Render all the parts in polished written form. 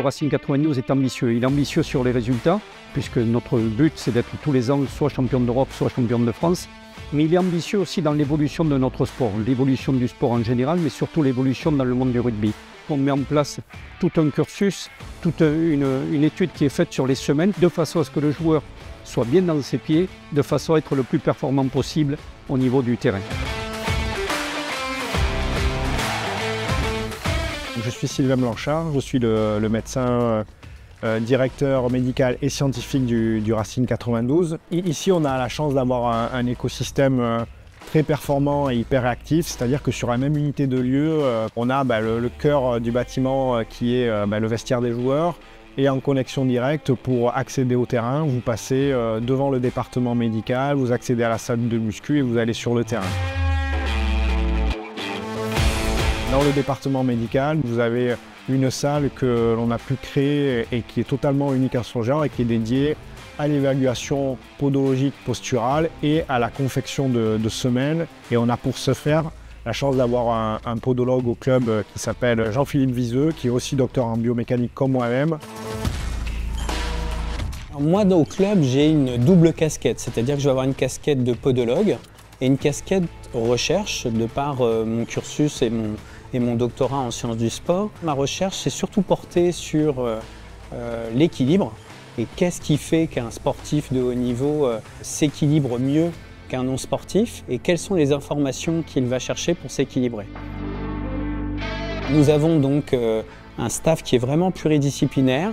Racing 92 est ambitieux. Il est ambitieux sur les résultats, puisque notre but c'est d'être tous les ans soit champion d'Europe, soit champion de France. Mais il est ambitieux aussi dans l'évolution de notre sport, l'évolution du sport en général, mais surtout l'évolution dans le monde du rugby. On met en place tout un cursus, toute une étude qui est faite sur les semaines, de façon à ce que le joueur soit bien dans ses pieds, de façon à être le plus performant possible au niveau du terrain. Je suis Sylvain Blanchard, je suis le médecin directeur médical et scientifique du Racing 92. Ici, on a la chance d'avoir un écosystème très performant et hyper réactif, c'est-à-dire que sur la même unité de lieu, on a le cœur du bâtiment qui est le vestiaire des joueurs, et en connexion directe pour accéder au terrain, vous passez devant le département médical, vous accédez à la salle de muscu et vous allez sur le terrain. Dans le département médical, vous avez une salle que l'on a pu créer et qui est totalement unique à son genre et qui est dédiée à l'évaluation podologique posturale et à la confection de semelles. Et on a pour ce faire la chance d'avoir un podologue au club qui s'appelle Jean-Philippe Viseux, qui est aussi docteur en biomécanique comme moi-même. Moi, au club, j'ai une double casquette, c'est-à-dire que je vais avoir une casquette de podologue et une casquette recherche de par mon cursus et mon doctorat en sciences du sport. Ma recherche s'est surtout portée sur l'équilibre et qu'est-ce qui fait qu'un sportif de haut niveau s'équilibre mieux qu'un non sportif et quelles sont les informations qu'il va chercher pour s'équilibrer. Nous avons donc un staff qui est vraiment pluridisciplinaire,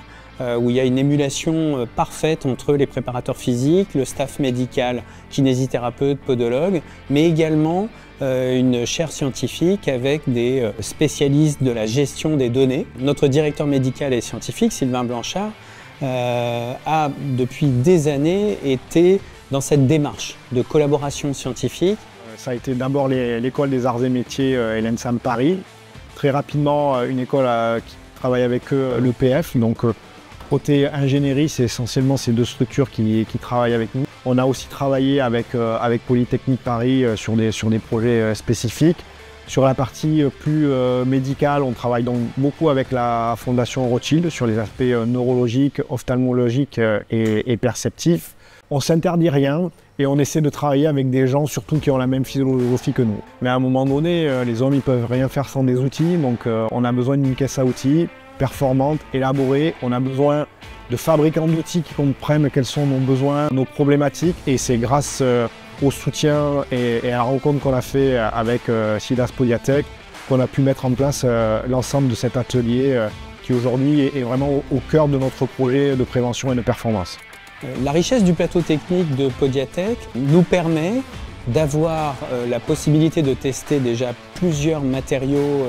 où il y a une émulation parfaite entre les préparateurs physiques, le staff médical, kinésithérapeute, podologue, mais également une chaire scientifique avec des spécialistes de la gestion des données. Notre directeur médical et scientifique, Sylvain Blanchard, a depuis des années été dans cette démarche de collaboration scientifique. Ça a été d'abord l'école des arts et métiers et l'ENSAM Paris. Très rapidement, une école qui travaille avec l'EPF. Donc, côté ingénierie, c'est essentiellement ces deux structures qui travaillent avec nous. On a aussi travaillé avec Polytechnique Paris sur des projets spécifiques. Sur la partie plus médicale, on travaille donc beaucoup avec la Fondation Rothschild sur les aspects neurologiques, ophtalmologiques et perceptifs. On ne s'interdit rien et on essaie de travailler avec des gens surtout qui ont la même philosophie que nous. Mais à un moment donné, les hommes ne peuvent rien faire sans des outils, donc on a besoin d'une caisse à outils performante, élaborée. On a besoin de fabricants d'outils qui comprennent quels sont nos besoins, nos problématiques, et c'est grâce au soutien et à la rencontre qu'on a fait avec SIDAS Podiatech qu'on a pu mettre en place l'ensemble de cet atelier qui aujourd'hui est vraiment au cœur de notre projet de prévention et de performance. La richesse du plateau technique de Podiatech nous permet d'avoir la possibilité de tester déjà plusieurs matériaux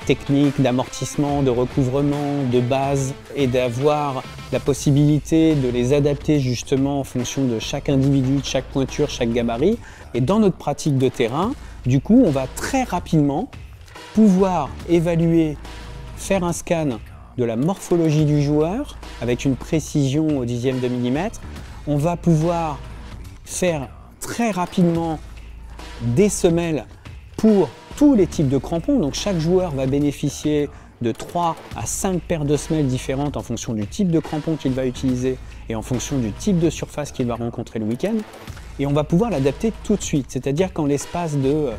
techniques d'amortissement, de recouvrement, de base, et d'avoir la possibilité de les adapter justement en fonction de chaque individu, de chaque pointure, chaque gabarit. Et dans notre pratique de terrain, du coup, on va très rapidement pouvoir évaluer, faire un scan de la morphologie du joueur avec une précision au dixième de millimètre. On va pouvoir faire très rapidement des semelles pour tous les types de crampons. Donc chaque joueur va bénéficier de 3 à 5 paires de semelles différentes en fonction du type de crampon qu'il va utiliser et en fonction du type de surface qu'il va rencontrer le week-end. Et on va pouvoir l'adapter tout de suite, c'est-à-dire qu'en l'espace de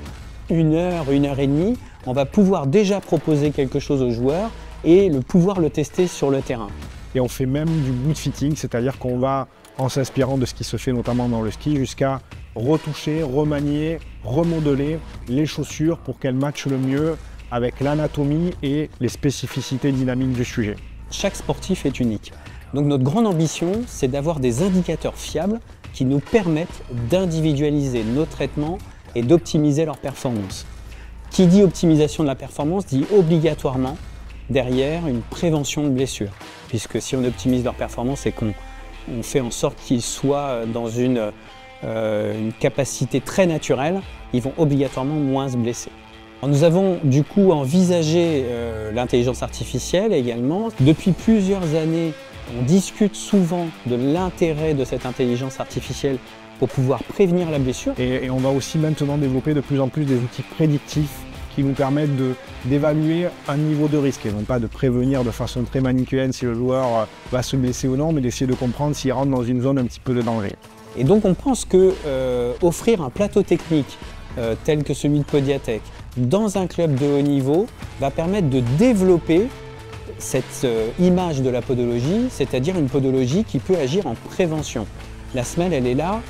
1 heure, 1 heure et demie, on va pouvoir déjà proposer quelque chose aux joueurs et pouvoir le tester sur le terrain. Et on fait même du boot fitting, c'est-à-dire qu'on va, en s'inspirant de ce qui se fait notamment dans le ski, jusqu'à retoucher, remanier, remodeler les chaussures pour qu'elles matchent le mieux avec l'anatomie et les spécificités dynamiques du sujet. Chaque sportif est unique. Donc notre grande ambition, c'est d'avoir des indicateurs fiables qui nous permettent d'individualiser nos traitements et d'optimiser leur performance. Qui dit optimisation de la performance dit obligatoirement derrière une prévention de blessures. Puisque si on optimise leur performance et qu'on fait en sorte qu'ils soient dans une capacité très naturelle, ils vont obligatoirement moins se blesser. Alors nous avons du coup envisagé l'intelligence artificielle également. Depuis plusieurs années, on discute souvent de l'intérêt de cette intelligence artificielle pour pouvoir prévenir la blessure. Et on va aussi maintenant développer de plus en plus des outils prédictifs qui nous permettent d'évaluer un niveau de risque et non pas de prévenir de façon très manichéenne si le joueur va se blesser ou non, mais d'essayer de comprendre s'il rentre dans une zone un petit peu de danger. Et donc on pense que offrir un plateau technique tel que celui de Podiatec dans un club de haut niveau va permettre de développer cette image de la podologie, c'est-à-dire une podologie qui peut agir en prévention. La semelle, elle est là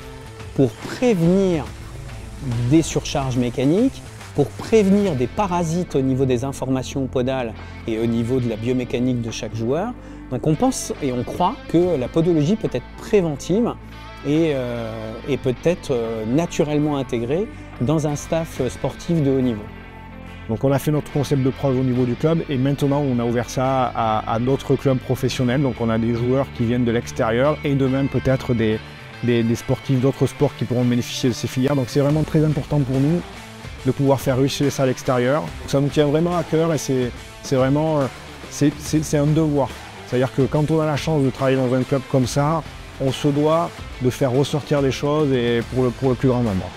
pour prévenir des surcharges mécaniques, pour prévenir des parasites au niveau des informations podales et au niveau de la biomécanique de chaque joueur. Donc on pense et on croit que la podologie peut être préventive et peut être naturellement intégrée dans un staff sportif de haut niveau. Donc on a fait notre concept de preuve au niveau du club et maintenant on a ouvert ça à d'autres clubs professionnels. Donc on a des joueurs qui viennent de l'extérieur et de même peut-être des sportifs d'autres sports qui pourront bénéficier de ces filières. Donc c'est vraiment très important pour nous de pouvoir faire réussir ça à l'extérieur. Ça nous tient vraiment à cœur et c'est vraiment un devoir. C'est-à-dire que quand on a la chance de travailler dans un club comme ça, on se doit de faire ressortir les choses et pour le plus grand nombre.